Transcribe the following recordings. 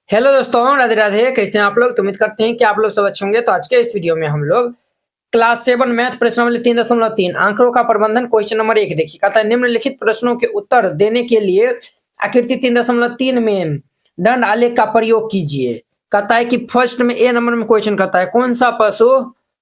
Hello दोस्तों, राधे राधे। कैसे हैं आप लोग? तो उम्मीद करते हैं कि आप लोग सब अच्छे होंगे। तो आज के इस वीडियो में हम लोग क्लास 7 मैथ प्रश्न नंबर 3.3 आंकड़ों का प्रबंधन क्वेश्चन नंबर 1 देखिए। कहता है निम्नलिखित प्रश्नों के उत्तर देने के लिए आकृति 3.3 में दंड आलेख का प्रयोग कीजिए। कहता है कि फर्स्ट में ए नंबर में क्वेश्चन कहता है कौन सा पशु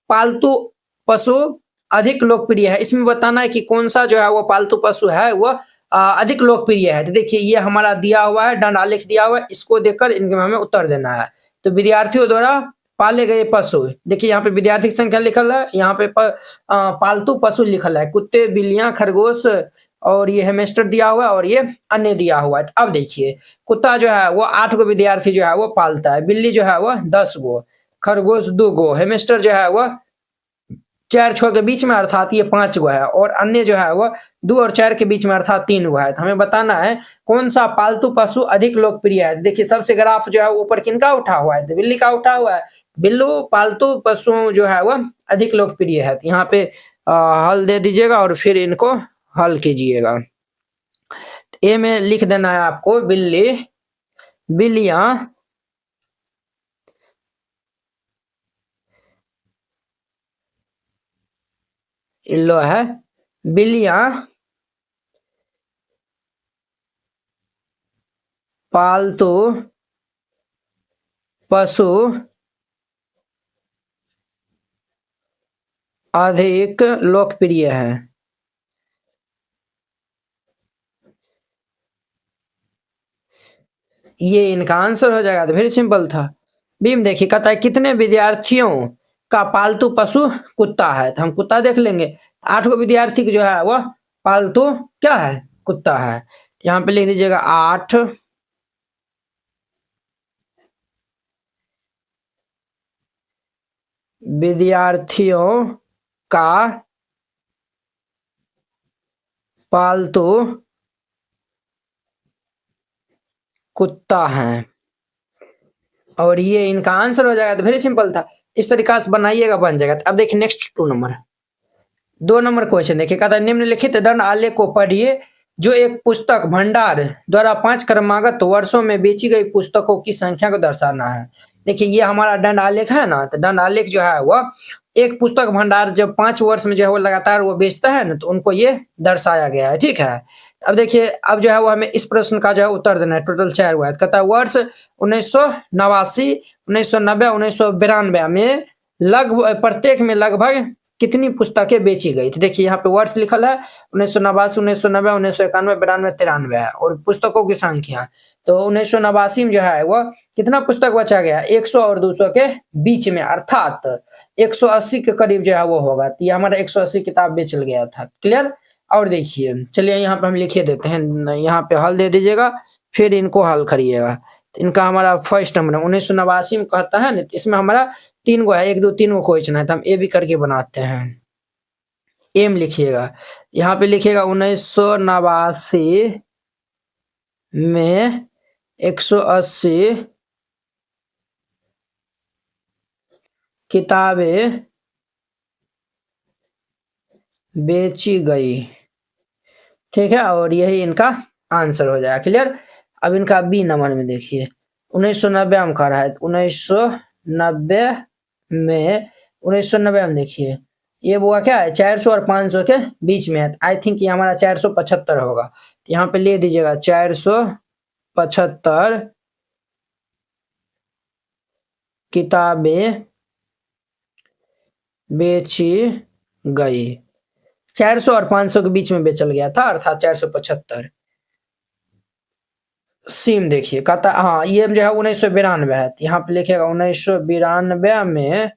पालतू पशु अधिक लोकप्रिय है। इसमें बताना है कि कौन सा जो है वो पालतू पशु है वो अधिक लोकप्रिय है। तो देखिए ये हमारा दिया हुआ है, दंड आलेख दिया हुआ है, इसको देखकर इनके हमें उत्तर देना है। तो विद्यार्थियों द्वारा पाले गए पशु, देखिए यहाँ पे विद्यार्थी की संख्या लिखल है, यहाँ पे पालतू पशु लिखल है, कुत्ते, बिल्लियां, खरगोश और ये हेमस्टर दिया हुआ है और ये अन्य दिया हुआ है। अब देखिए कुत्ता जो है वो 8 गो विद्यार्थी जो है वो पालता है, बिल्ली जो है वो 10 गो, खरगोश 2 गो, हेमस्टर जो है वो 4 6 के बीच में अर्थात ये 5 गो है और अन्य जो है वो 2 और 4 के बीच में अर्थात 3 गो है। तो हमें बताना है कौन सा पालतू पशु अधिक लोकप्रिय है। देखिए सबसे ग्राफ जो है ऊपर किनका उठा हुआ है, तो बिल्ली का उठा हुआ है। बिल्लू पालतू पशु जो है वह अधिक लोकप्रिय है। तो यहाँ पे हल दे दीजिएगा और फिर इनको हल कीजिएगा। ए में लिख देना है आपको बिल्ली, बिल्लियां, इल्लो है बिल्लियां पालतू पशु अधिक लोकप्रिय है। ये इनका आंसर हो जाएगा। तो वेरी सिंपल था। बीम देखिए कहता है कितने विद्यार्थियों का पालतू पशु कुत्ता है। तो हम कुत्ता देख लेंगे। 8 गो विद्यार्थी जो है वह पालतू क्या है, कुत्ता है। यहाँ पे लिख दीजिएगा 8 विद्यार्थियों का पालतू कुत्ता है और ये इनका आंसर हो जाएगा। तो वेरी सिंपल था, इस तरीका से बनाइएगा बन जाएगा। अब देखिए नेक्स्ट 2 नंबर क्वेश्चन देखिए। कहता है निम्नलिखित दंड आलेख को पढ़िए जो एक पुस्तक भंडार द्वारा 5 क्रमागत वर्षों में बेची गई पुस्तकों की संख्या को दर्शाना है। देखिए ये हमारा दंड आलेख है ना, तो दंड आलेख जो है वह एक पुस्तक भंडार जब 5 वर्ष में जो है वो लगातार वो बेचता है ना, तो उनको ये दर्शाया गया है। ठीक है, अब देखिए अब जो है वो हमें इस प्रश्न का जो है उत्तर देना है। टोटल 4 हुआ है। कहता है वर्ष 1989, 1990, 1992 में लगभग प्रत्येक में लगभग कितनी पुस्तकें बेची गई। तो देखिए यहाँ पे वर्ष लिखल है 1989, 1990, 1991, 92, 93 है और पुस्तकों की संख्या। तो 1989 में जो है वो कितना पुस्तक बचा गया, 100 और 200 के बीच में अर्थात 180 के करीब जो है वो होगा। तो ये हमारा 180 किताब बेच गया था। क्लियर। और देखिए चलिए यहाँ पे हम लिखे देते हैं, यहाँ पे हल दे दीजिएगा फिर इनको हल करिएगा। तो इनका हमारा फर्स्ट नंबर 1989 में कहता है ना, तो इसमें हमारा 3 गो है, 1 2 3 गो क्वेश्चन है। तो हम ए भी करके बनाते हैं। एम लिखिएगा, यहाँ पे लिखिएगा 1989 में 180 किताबें बेची गई। ठीक है, और यही इनका आंसर हो जाएगा। क्लियर। अब इनका बी नंबर में देखिए 1990 में कह रहा है। 1990 में 1990 में देखिए ये वो क्या है, 400 और 500 के बीच में है। आई थिंक ये हमारा 475 होगा। तो यहाँ पे ले दीजिएगा 475 किताबें बेची गई। 400 और 500 के बीच में बेचल गया था अर्थात 475। सीम देखिए कहता हाँ ये जो है 1992 है। यहाँ पे लिखेगा 1992 में,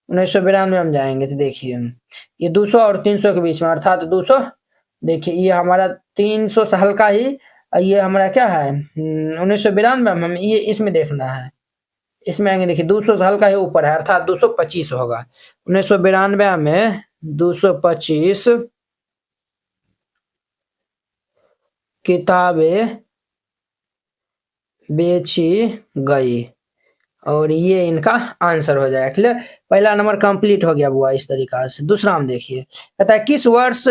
1992 हम जाएंगे तो देखिए ये 200 और 300 के बीच में अर्थात 200। देखिए ये हमारा 300 से हल्का ही, ये हमारा क्या है 1992 में, हम ये इसमें देखना है। इसमें आएंगे देखिए 200 से हल्का ही ऊपर है अर्थात 225 होगा। 1992 में 225 किताबें बेची गई और ये इनका आंसर हो जाएगा। क्लियर। पहला नंबर कंप्लीट हो गया हुआ इस तरीका से। दूसरा हम देखिए कहता है किस वर्ष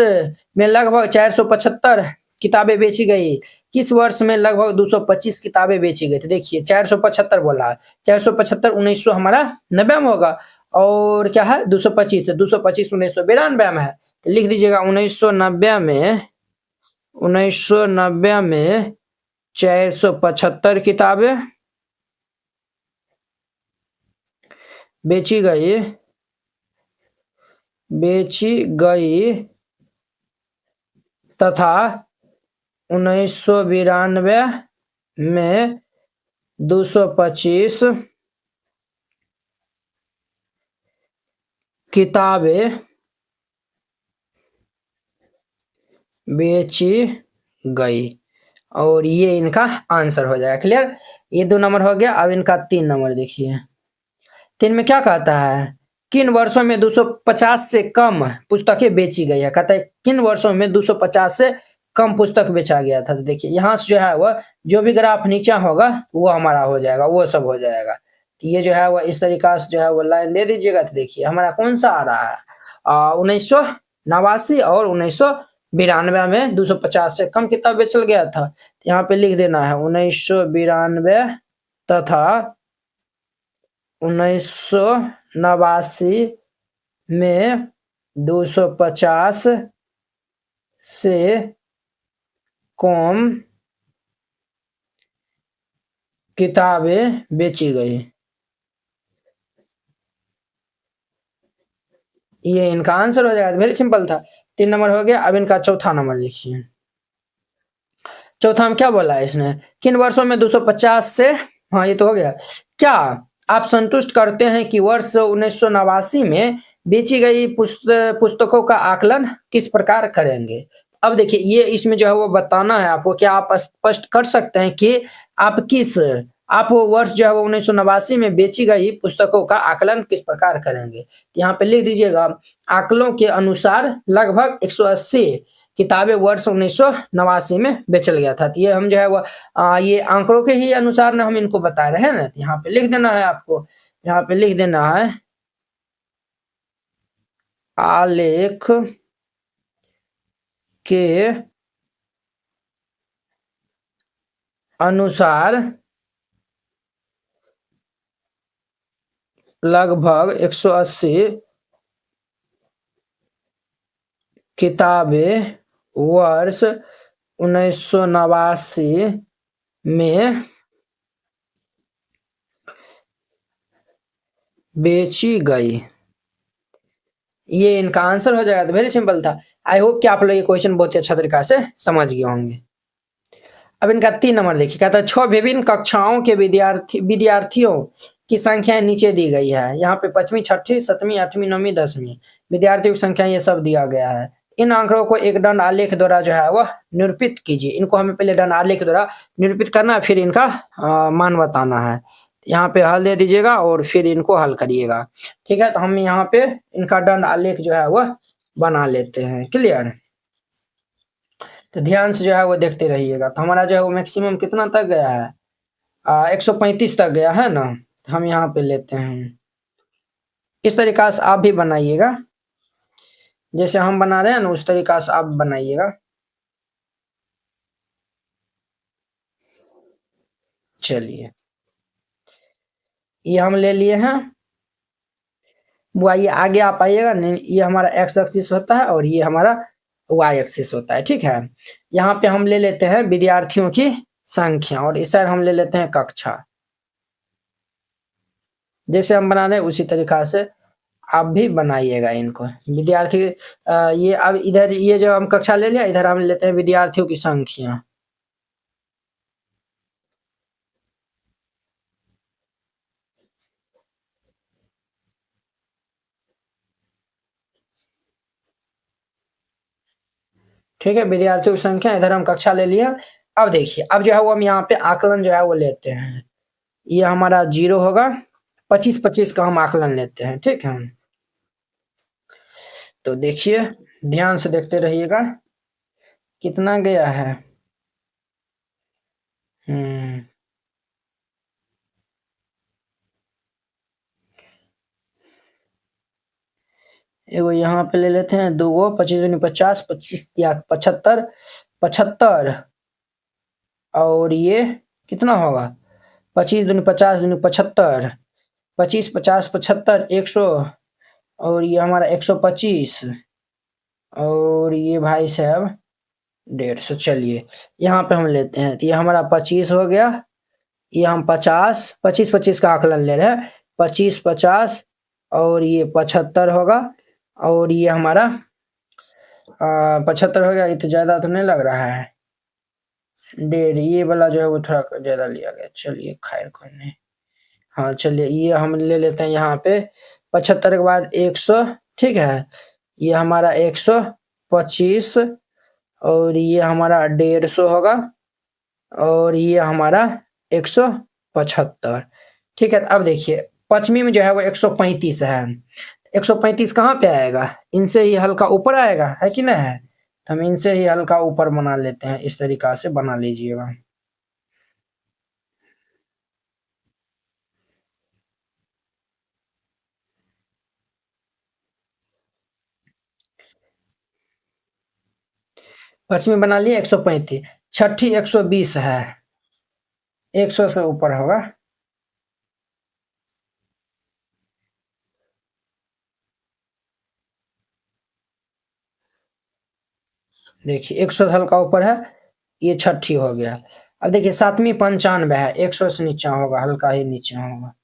में लगभग 475 किताबें बेची गई? किस वर्ष में लगभग 225 किताबें बेची गई? तो देखिए 475 बोला है, 475 1900 हमारा 90 में होगा, और क्या है 225, 225 1992 में है, तो लिख दीजिएगा 1990 में, 1990 में 475 किताबें बेची गई, तथा 1992 में 225 किताबें बेची गई, और ये इनका आंसर हो जाएगा। क्लियर? ये 2 नंबर हो गया। अब इनका 3 नंबर देखिए, 3 में क्या कहता है? किन वर्षों में 250 से कम पुस्तकें बेची गई है? कहता है किन वर्षों में 250 से कम पुस्तक बेचा गया था। तो देखिए यहाँ से जो है वह जो भी ग्राफ नीचा होगा वो हमारा हो जाएगा, वो सब हो जाएगा। तो ये जो है वह इस तरीका से जो है वो लाइन दे दीजिएगा। तो देखिए हमारा कौन सा आ रहा है, 1989 और 1992 में 250 से कम किताब बेचल गया था। तो यहाँ पे लिख देना है 1992 तथा 1989 में 250 से कम किताबें बेची गई। ये इनका आंसर हो जाएगा। वेरी सिंपल था। 3 नंबर हो गया। अब इनका चौथा नंबर देखिए। चौथा में क्या बोला है इसने? किन वर्षों में 250 से, हाँ ये तो हो गया। क्या आप संतुष्ट करते हैं कि वर्ष 1989 में बेची गई पुस्तकों का आकलन किस प्रकार करेंगे? अब देखिए ये इसमें जो है वो बताना है आपको। क्या आप स्पष्ट कर सकते हैं कि आप वो वर्ष जो है वो 1989 में बेची गई पुस्तकों का आकलन किस प्रकार करेंगे? तो यहाँ पे लिख दीजिएगा आकलों के अनुसार लगभग 180 किताबें वर्ष 1989 में बेचल गया था। तो ये हम जो है वो ये आंकड़ों के ही अनुसार ना हम इनको बता रहे हैं ना। तो यहाँ पे लिख देना है आपको, यहाँ पे लिख देना है आलेख के अनुसार लगभग 180 किताबें वर्ष 1989 में बेची गई। ये इनका आंसर हो जाएगा। तो वेरी सिंपल था। आई होप कि आप लोग ये क्वेश्चन बहुत ही अच्छा तरीका से समझ गए होंगे। अब इनका 3 नंबर देखिए। कहता है 6 विभिन्न कक्षाओं के विद्यार्थियों की संख्या नीचे दी गई है। यहाँ पे 5वीं, 6वीं, 7वीं, 8वीं, 9वीं, 10वीं विद्यार्थियों की संख्या ये सब दिया गया है। इन आंकड़ों को एक दंड आलेख द्वारा जो है वह निरूपित कीजिए। इनको हमें पहले दंड आलेख द्वारा निरूपित करना है, फिर इनका मान बताना है। यहाँ पे हल दे दीजिएगा और फिर इनको हल करिएगा। ठीक है, तो हम यहाँ पे इनका दंड आलेख जो है वह बना लेते हैं। क्लियर? तो ध्यान से जो है वो देखते रहिएगा। तो हमारा जो है वो मैक्सिमम कितना तक गया है, 135 तक गया है ना। तो हम यहाँ पे लेते हैं। इस तरीका से आप भी बनाइएगा, जैसे हम बना रहे हैं ना उस तरीका से आप बनाइएगा। चलिए ये हम ले लिए हैं। वो आइए आगे आप आइएगा। नहीं, ये हमारा एक्स एक्सिस होता है और ये हमारा वाई एक्सिस होता है। ठीक है, यहाँ पे हम ले लेते हैं विद्यार्थियों की संख्या और इस साइड हम ले लेते हैं कक्षा। जैसे हम बना रहे हैं उसी तरीका से आप भी बनाइएगा इनको। विद्यार्थी ये अब इधर ये जो हम कक्षा ले लिया, इधर हम लेते हैं विद्यार्थियों की संख्या। ठीक है, विद्यार्थियों की संख्या, इधर हम कक्षा ले लिया। अब देखिए अब जो है वो हम यहाँ पे आकलन जो है वो लेते हैं। ये हमारा 0 होगा, 25-25 का हम आकलन लेते हैं। ठीक है, तो देखिए ध्यान से देखते रहिएगा कितना गया है। एगो यहाँ पे ले लेते हैं 2 गो, 25 दूनी 50, 25 या 75, 75 और ये कितना होगा 25 दूनी 50 दूनी 75, 25 50 75 100 और ये हमारा 125 और ये भाई साहब 150। चलिए यहाँ पे हम लेते हैं, तो ये हमारा 25 हो गया, ये हम 50 25 25 का आकलन ले रहे हैं, 25 50 और ये 75 होगा और ये हमारा 75 हो गया। ये तो ज्यादा तो नहीं लग रहा है, 1.5 ये वाला जो है वो थोड़ा ज्यादा लिया गया। चलिए खैर कोई नहीं, हाँ चलिए ये हम ले लेते हैं यहाँ पे 75 के बाद 100, ठीक है, ये हमारा 125 और ये हमारा 150 होगा और ये हमारा 175, ठीक है। तो अब देखिए पश्चिमी में जो है वो 135 है, 135 कहाँ पे आएगा, इनसे ही हल्का ऊपर आएगा, है कि नहीं है, तो हम इनसे ही हल्का ऊपर बना लेते हैं, इस तरीका से बना लीजिएगा। पश्चिमी बना लिए 135, छठी 120 है, 100 से ऊपर होगा। देखिए 100 से हल्का ऊपर है, ये छठी हो गया। अब देखिए सातवीं 95 है, 100 से नीचा होगा, हल्का ही नीचे होगा।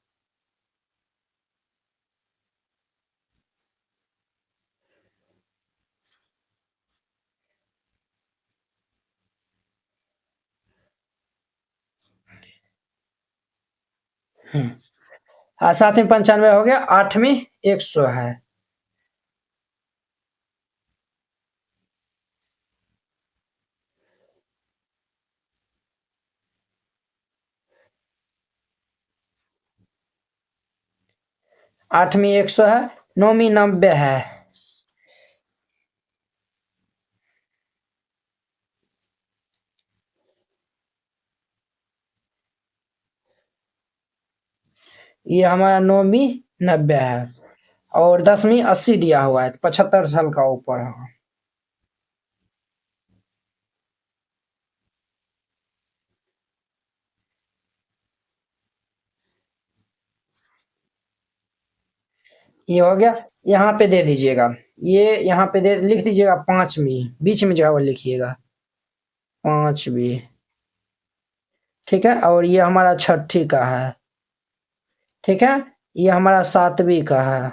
सातवीं 95 हो गया, आठवीं 100 है। आठवीं 100 है, नौवीं 90 है। ये हमारा नौवीं 90 है और 10वीं 80 दिया हुआ है, 75 साल का ऊपर है। ये हो गया, यहाँ पे दे दीजिएगा, ये यहाँ पे दे लिख दीजिएगा 5वीं, बीच में जो है वो लिखिएगा 5वीं, ठीक है। और ये हमारा छठी का है, ठीक है, ये हमारा 7वीं का है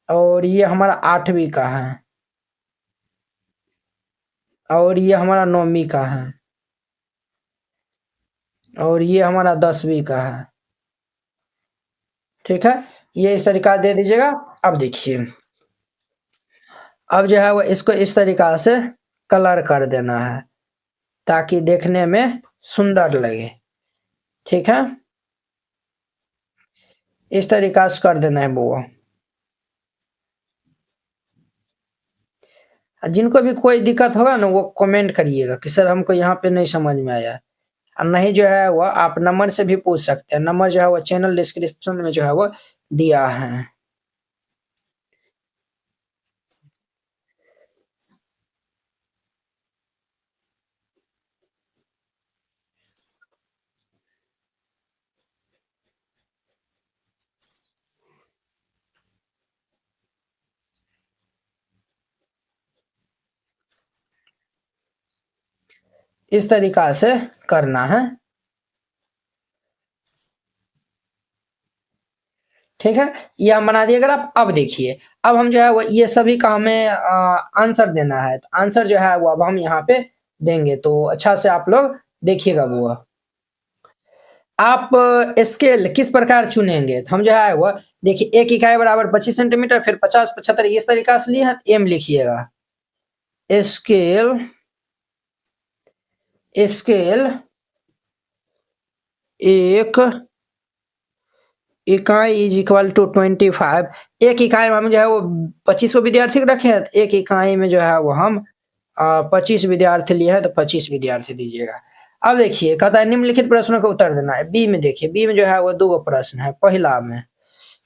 और ये हमारा 8वीं का है और ये हमारा 9वीं का है और ये हमारा 10वीं का है, ठीक है। ये इस तरीका दे दीजिएगा। अब देखिए अब जो है वो इसको इस तरीका से कलर कर देना है ताकि देखने में सुंदर लगे, ठीक है, इस तरीका से कर देना है वो। जिनको भी कोई दिक्कत होगा ना वो कमेंट करिएगा कि सर हमको यहाँ पे नहीं समझ में आया, और नहीं जो है वो आप नंबर से भी पूछ सकते हैं, नंबर जो है वो चैनल डिस्क्रिप्शन में जो है वो दिया है। इस तरीका से करना है, ठीक है, ये हम बना दिए। अगर आप अब देखिए अब हम जो है वो ये सभी का हमें आंसर देना है, तो आंसर जो है वो अब हम यहाँ पे देंगे, तो अच्छा से आप लोग देखिएगा। वो आप स्केल किस प्रकार चुनेंगे, तो हम जो है वो देखिए 1 इकाई बराबर 25 सेंटीमीटर, फिर 50 75 इस तरीका से लिए हैं, एम लिखिएगा। स्केल स्केल 1 इकाई इज इक्वल टू 25। 1 इकाई में हम जो है वो 25 विद्यार्थी रखे हैं, 1 इकाई में जो है वो हम 25 विद्यार्थी लिए हैं, तो 25 विद्यार्थी दीजिएगा। अब देखिए कहता है निम्नलिखित प्रश्नों का उत्तर देना है। बी में देखिए, बी में जो है वो 2 प्रश्न है। पहला में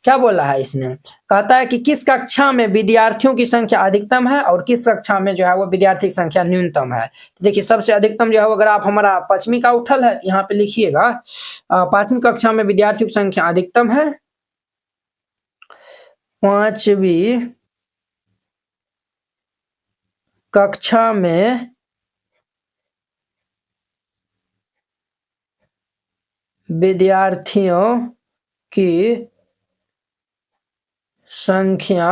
क्या बोला है इसने, कहता है कि किस कक्षा में विद्यार्थियों की संख्या अधिकतम है और किस कक्षा में जो है वो विद्यार्थी की संख्या न्यूनतम है। तो देखिए सबसे अधिकतम जो है वो ग्राफ हमारा पांचवी का उठल है, यहाँ पे लिखिएगा पांचवी कक्षा में विद्यार्थियों की संख्या अधिकतम है, पांचवी कक्षा में विद्यार्थियों की संख्या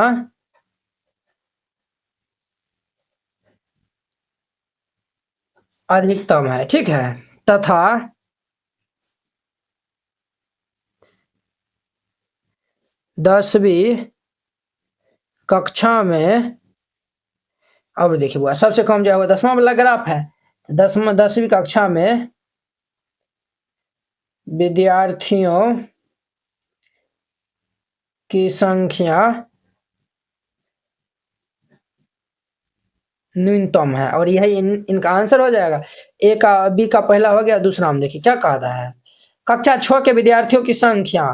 अधिकतम है, ठीक है, तथा 10वीं कक्षा में, अब देखिए वो सबसे कम जो है वो 10वां वाला ग्राफ है, 10वीं कक्षा में विद्यार्थियों की संख्या न्यूनतम है, और यह इनका आंसर हो जाएगा। ए का बी का पहला हो गया, दूसरा हम देखिए क्या कहा था है, कक्षा 6 के विद्यार्थियों की संख्या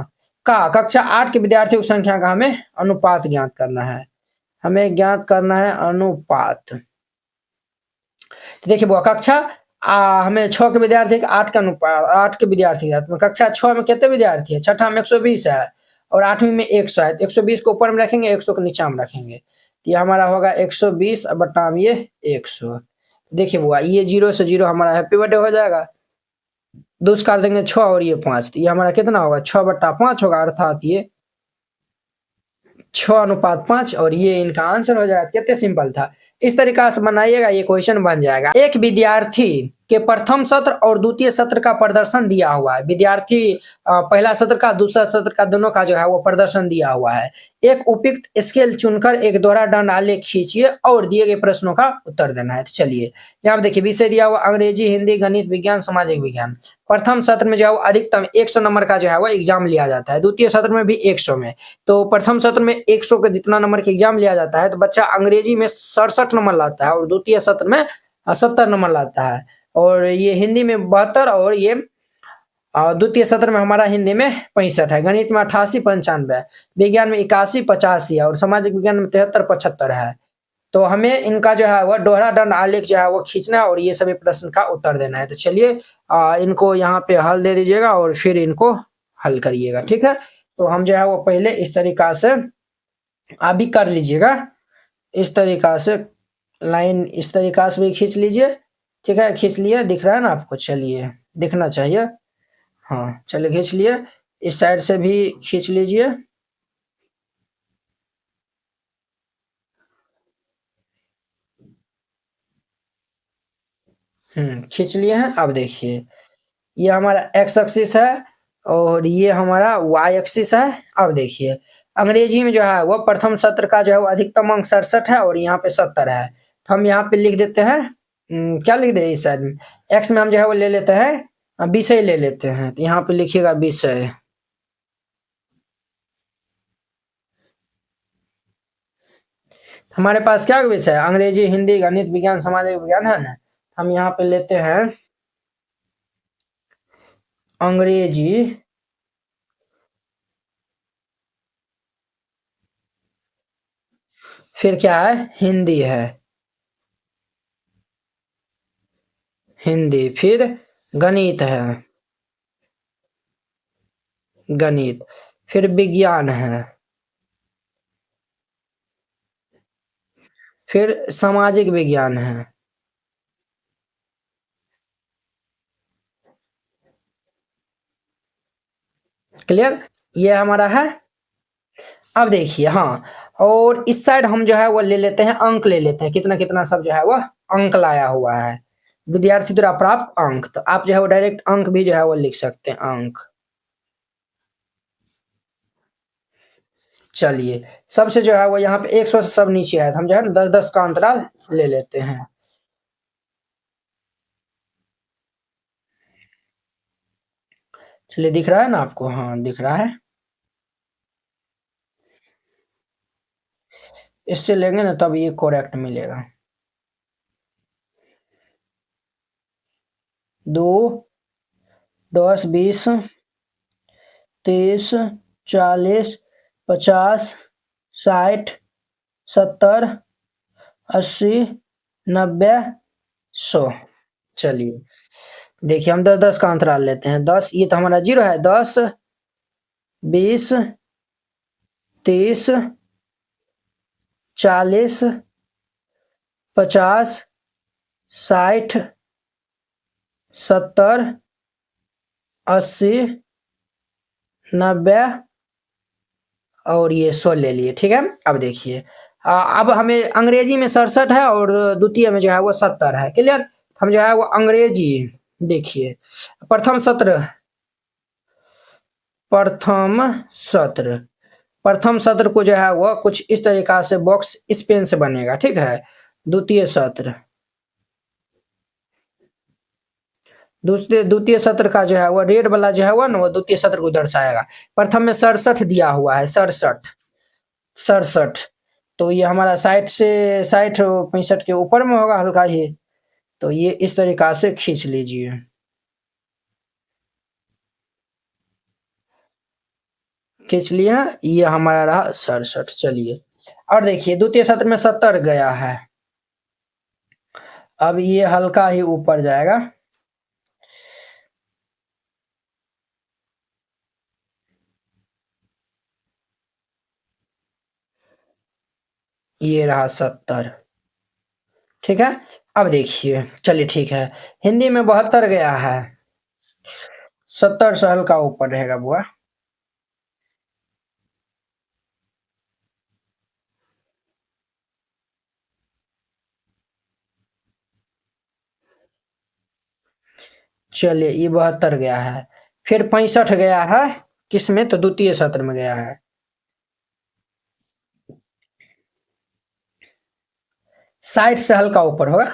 का कक्षा 8 के विद्यार्थियों की संख्या का हमें अनुपात ज्ञात करना है, हमें ज्ञात करना है अनुपात। तो देखिए वो कक्षा हमें 6 के विद्यार्थी 8 का अनुपात, 8 के विद्यार्थी कक्षा 6 में कितने विद्यार्थी है, छठा में 120 है और 8वीं में 100 है, 120 को ऊपर में रखेंगे 100 को नीचे में रखेंगे, ये हमारा होगा 120 बटा ये 100। देखिए बुआ ये 0 से 0 हमारा हैप्पी बर्थडे हो जाएगा, दूसरा काट देंगे 6 और ये 5, तो ये हमारा कितना होगा 6 बटा 5 होगा, अर्थात ये 6:5 और ये इनका आंसर हो जाएगा। कितने सिंपल था, इस तरीका से बनाइएगा ये क्वेश्चन बन जाएगा। एक विद्यार्थी के प्रथम सत्र और द्वितीय सत्र का प्रदर्शन दिया हुआ है, विद्यार्थी पहला सत्र का दूसरा सत्र का दोनों का जो है वो प्रदर्शन दिया हुआ है, एक उपयुक्त स्केल चुनकर एक दोहरा दंड आलेख खींचिए और दिए गए प्रश्नों का उत्तर देना है। तो चलिए यहाँ पे देखिए विषय दिया हुआ अंग्रेजी, हिंदी, गणित, विज्ञान, सामाजिक विज्ञान। प्रथम सत्र में जो है वो अधिकतम 100 नंबर का जो है वो एग्जाम लिया जाता है, द्वितीय सत्र में भी 100 में, तो प्रथम सत्र में 100 का जितना नंबर का एग्जाम लिया जाता है तो बच्चा अंग्रेजी में 67 नंबर लाता है और द्वितीय सत्र में 70 नंबर लाता है, और ये हिंदी में 72 और ये द्वितीय सत्र में हमारा हिंदी में 65 है, गणित में 88, 95, विज्ञान में 81, 85 है और सामाजिक विज्ञान में 73, 75 है। तो हमें इनका जो है वह दोहरा दंड आलेख जो है वो खींचना है और ये सभी प्रश्न का उत्तर देना है। तो चलिए इनको यहाँ पे हल दे दीजिएगा और फिर इनको हल करिएगा, ठीक है। तो हम जो है वो पहले इस तरीका से आप भी कर लीजिएगा, इस तरीका से लाइन इस तरीका से भी खींच लीजिए, ठीक है, खींच लिए, दिख रहा है ना आपको, चलिए दिखना चाहिए, हाँ चलिए खींच लिए, इस साइड से भी खींच लीजिए, खींच लिए हैं। अब देखिए ये हमारा एक्स एक्सिस है और ये हमारा वाई एक्सिस है। अब देखिए अंग्रेजी में जो है वो प्रथम सत्र का जो है वो अधिकतम अंक 67 है और यहाँ पे 70 है, तो हम यहाँ पे लिख देते हैं क्या लिख दे इस साइड में, एक्स में हम जो है वो ले लेते हैं विषय ले लेते हैं, तो यहाँ पे लिखिएगा विषय, हमारे पास क्या विषय है, अंग्रेजी, हिंदी, गणित, विज्ञान, सामाजिक विज्ञान है ना, हम यहाँ पे लेते हैं अंग्रेजी, फिर क्या है हिंदी है, हिंदी, फिर गणित है, गणित, फिर विज्ञान है, फिर सामाजिक विज्ञान है, क्लियर, ये हमारा है। अब देखिए हाँ, और इस साइड हम जो है वो ले लेते हैं अंक, ले लेते हैं कितना कितना सब जो है वो अंक लाया हुआ है, विद्यार्थी द्वारा प्राप्त अंक, तो आप जो है वो डायरेक्ट अंक भी जो है वो लिख सकते हैं अंक। चलिए सबसे जो है वो यहाँ पे 100 से सब नीचे है, तो हम जो है ना 10-10 का अंतराल ले लेते हैं। चलिए दिख रहा है ना आपको, हाँ दिख रहा है, इससे लेंगे ना तब ये करेक्ट मिलेगा। 2, 10, 20, 30, 40, 50, 60, 70, 80, 90, 100। चलिए देखिए हम 10-10 का अंतराल लेते हैं। 10 ये तो हमारा 0 है। 10, 20, 30, 40, 50, 60, 70, 80, 90 और ये 100 ले लिए। ठीक है, अब देखिए अब हमें अंग्रेजी में 67 है और द्वितीय में जो है वो 70 है। क्लियर, हम जो है वो अंग्रेजी देखिए प्रथम सत्र को जो है वो कुछ इस तरीका से बॉक्स इस पेन से बनेगा। ठीक है, द्वितीय सत्र द्वितीय सत्र का जो है वो रेड वाला जो है वो ना वो द्वितीय सत्र को दर्शाएगा। प्रथम में 67 दिया हुआ है, 67। तो ये हमारा 60 से 65 के ऊपर में होगा हल्का ही। तो ये इस तरीका से खींच लीजिए। खींच लिया, ये हमारा रहा 67। चलिए और देखिए द्वितीय सत्र में 70 गया है। अब ये हल्का ही ऊपर जाएगा। ये रहा 70। ठीक है, अब देखिए चलिए ठीक है, हिंदी में 72 गया है। 70 से हल्का ऊपर रहेगा बुआ। चलिए ये 72 गया है। फिर 65 गया है, किसमें? तो द्वितीय सत्र में गया है। 60 से हल्का ऊपर होगा।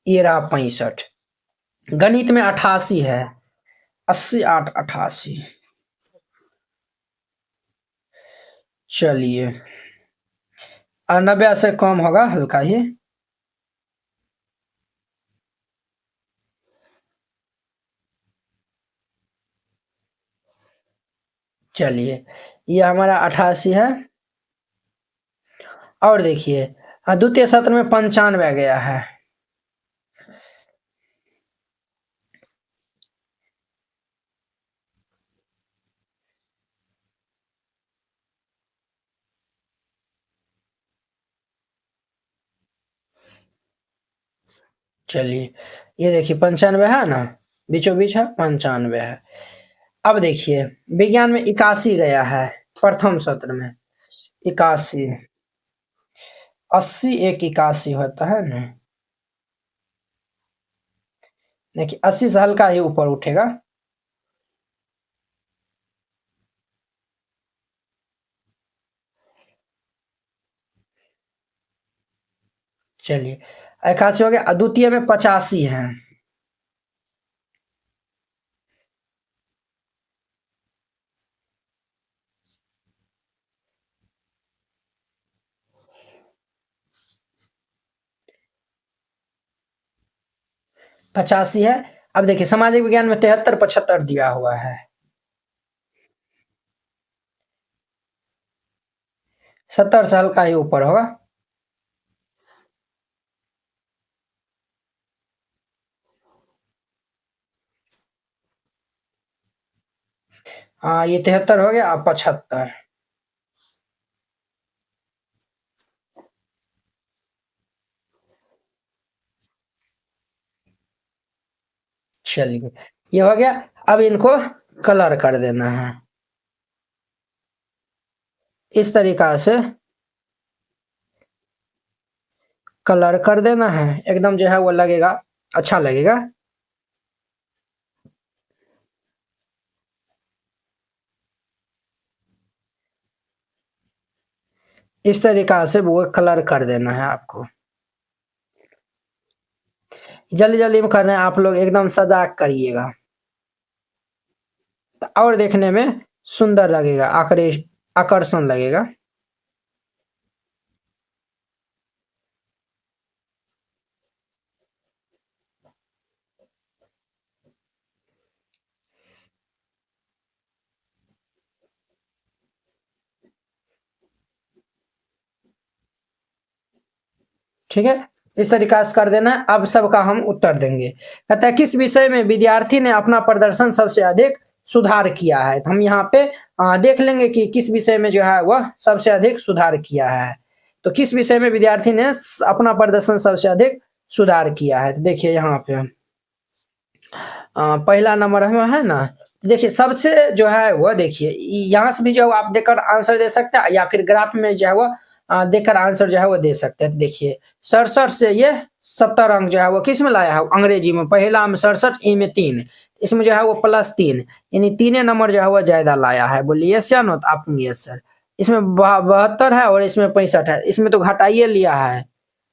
ये रहा 65। गणित में 88 है। 80, 8, 88। चलिए 90 से कम होगा हल्का ही। चलिए ये हमारा 88 है। और देखिए द्वितीय सत्र में 95 गया है। चलिए ये देखिए 95 है ना, बीचों बीच है, 95 है। अब देखिए विज्ञान में 81 गया है प्रथम सत्र में। 81, 80 एक 81 होता है ना। देखिए 80 से हल्का ही ऊपर उठेगा। चलिए 81 हो गया। द्वितीय में 85 है। पचासी है। अब देखिए सामाजिक विज्ञान में 73, 75 दिया हुआ है। 70 से हल्का ही ऊपर होगा। हाँ ये 73 हो गया। अब 75। चलिए ये हो गया। अब इनको कलर कर देना है इस तरीका से। कलर कर देना है एकदम जो है वो लगेगा, अच्छा लगेगा। इस तरीका से वो कलर कर देना है आपको। जल्दी जल्दी में करना है, आप लोग एकदम सजाग करिएगा और देखने में सुंदर लगेगा, आकर्षण लगेगा। ठीक है, इस तरीका से कर देना है। अब सबका हम उत्तर देंगे। कहता है किस विषय में विद्यार्थी ने अपना प्रदर्शन सबसे अधिक सुधार किया है। तो हम यहाँ पे देख लेंगे कि किस विषय में जो है वह सबसे अधिक सुधार किया है। तो किस विषय में विद्यार्थी ने अपना प्रदर्शन सबसे अधिक सुधार किया है। तो देखिए यहाँ पे पहला नंबर है ना, देखिए सबसे जो है वह देखिए यहाँ से भी जो आप देखकर आंसर दे सकते हैं या फिर ग्राफ में जो है वो देखकर आंसर जो है वो दे सकते हैं। तो देखिए 67 से ये 70 अंक जो है वो किस में लाया है, अंग्रेजी में। पहला में 67, ई में 3, इसमें जो है वो +3, यानी 3 नंबर जो है वो ज्यादा लाया है। बोलिए यस या नो, तो आप यस सर। इसमें 72 है और इसमें 65 है, इसमें तो घटाइए लिया है।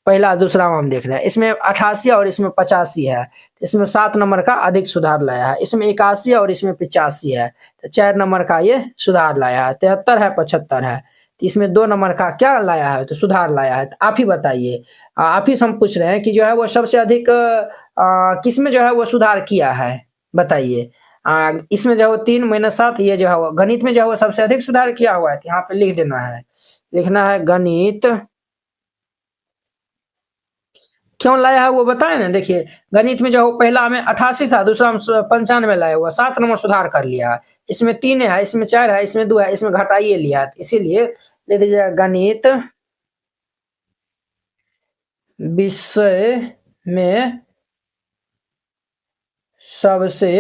पहला दूसरा हम देख रहे हैं, इसमें 88 और इसमें 85 है, इसमें 7 नंबर का अधिक सुधार लाया है। इसमें 81 और इसमें 85 है, तो 4 नंबर का ये सुधार लाया है। 73 है, 75 है, तो इसमें 2 नंबर का क्या लाया है, तो सुधार लाया है। तो आप ही बताइए, आप ही से हम पूछ रहे हैं कि जो है वो सबसे अधिक किस में जो है वो सुधार किया है, बताइए। इसमें जो है 3 - 7, ये जो है वो गणित में जो है वो सबसे अधिक सुधार किया हुआ है। तो यहाँ पे लिख देना है, लिखना है गणित क्यों लाया है वो बताए ना। देखिए गणित में जो पहला में 88 था, दूसरा में 95 लाया हुआ, 7 नंबर सुधार कर लिया है। इसमें 3 है, इसमें 4 है, इसमें 2 है, इसमें घटाइए लिया है। इसीलिए ले दीजिए गणित विषय में सबसे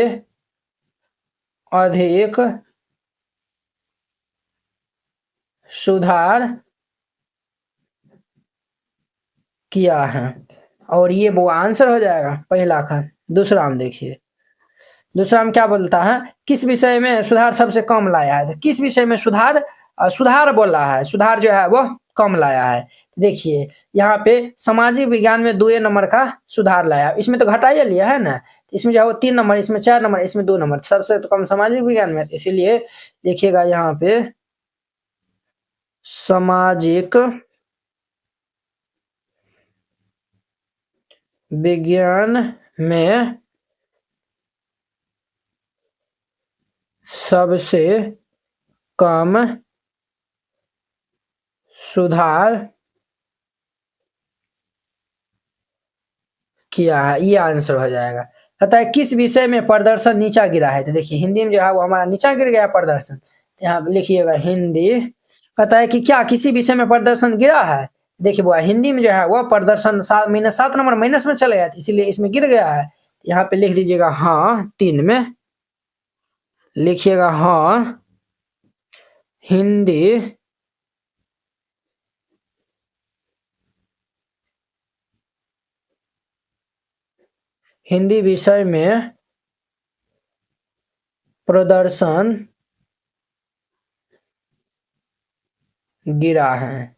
अधिक सुधार किया है, और ये वो आंसर हो जाएगा पहला का। दूसरा हम देखिए, दूसरा में क्या बोलता है, किस विषय में सुधार सबसे कम लाया है। तो किस विषय में सुधार सुधार बोला है, सुधार जो है वो कम लाया है। देखिए यहाँ पे सामाजिक विज्ञान में 2 नंबर का सुधार लाया, इसमें तो घटाइए लिया है ना। इसमें जो है वो 3 नंबर, इसमें 4 नंबर, इसमें 2 नंबर, सबसे तो कम सामाजिक विज्ञान में। इसीलिए देखिएगा यहाँ पे सामाजिक विज्ञान में सबसे कम सुधार किया है, ये आंसर हो जाएगा। कहता है किस विषय में प्रदर्शन नीचा गिरा है। तो देखिए हिंदी में जो है वो हमारा नीचा गिर गया प्रदर्शन, यहाँ लिखिएगा हिंदी। कहता है कि क्या किसी विषय में प्रदर्शन गिरा है। देखिए वो हिंदी में जो है वो प्रदर्शन -7 नंबर माइनस में चले गया, इसीलिए इसमें गिर गया है। यहाँ पे लिख दीजिएगा हाँ, 3 में लिखिएगा हाँ, हिंदी विषय में प्रदर्शन गिरा है,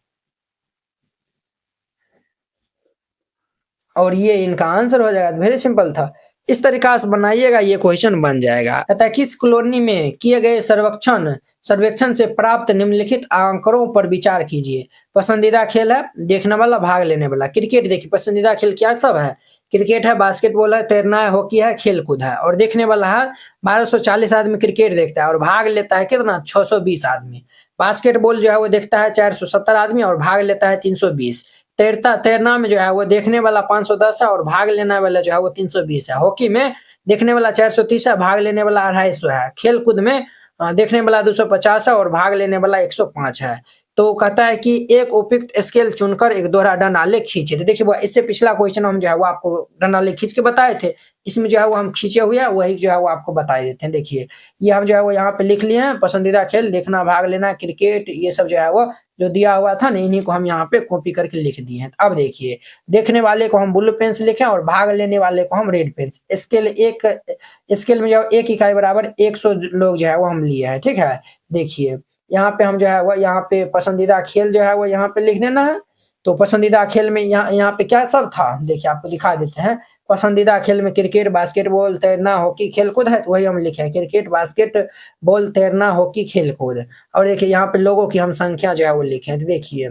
और ये इनका आंसर हो जाएगा। वेरी सिंपल था, इस तरीका से बनाइएगा, ये क्वेश्चन बन जाएगा। कहता है किस कॉलोनी में किए गए सर्वेक्षण से प्राप्त निम्नलिखित आंकड़ों पर विचार कीजिए। पसंदीदा खेल है, देखने वाला, भाग लेने वाला। क्रिकेट, देखिए पसंदीदा खेल क्या सब है, क्रिकेट है, बास्केटबॉल है, तैरना है, हॉकी है, खेल कूद है। और देखने वाला है 1240 आदमी क्रिकेट देखता है, और भाग लेता है कितना, 620 आदमी। बास्केटबॉल जो है वो देखता है 470 आदमी, और भाग लेता है 320। तैरना में जो है वो देखने वाला 510 है, और भाग लेने वाला जो है वो 320 है। हॉकी में देखने वाला 430 है, भाग लेने वाला 250 है। खेल कूद में देखने वाला 250 है, और भाग लेने वाला 105 है। तो कहता है कि एक उपयुक्त स्केल चुनकर एक दोहरा डंडा आलेख खींचे। तो देखिए वो इससे पिछला क्वेश्चन हम जो है वो आपको डंडा आलेख खींच के बताए थे, इसमें जो है वो हम खींचे हुए हैं, वही जो है वो आपको बता देते हैं। देखिए ये हम जो है वो यहाँ पे लिख लिए हैं, पसंदीदा खेल, देखना, भाग लेना, क्रिकेट, ये सब जो है वो जो दिया हुआ था ना, इन्हीं को हम यहाँ पे कॉपी करके लिख दिए हैं। अब देखिए देखने वाले को हम ब्लू पेन से लिखे, और भाग लेने वाले को हम रेड पेन से। स्केल में जो 1 इकाई बराबर 100 लोग जो है वो हम लिए हैं, ठीक है। देखिए यहाँ पे हम जो है वो यहाँ पे पसंदीदा खेल जो है वो यहाँ पे लिख देना है। तो पसंदीदा खेल में यहाँ पे क्या सब था, देखिए आपको दिखा देते हैं। पसंदीदा खेल में क्रिकेट, बास्केटबॉल, तैरना, हॉकी, खेल कूद है, तो वही हम लिखे हैं, क्रिकेट, बास्केटबॉल, तैरना, हॉकी, खेल कूद। और देखिए यहाँ पे लोगों की हम संख्या जो है वो लिखे हैं। तो देखिए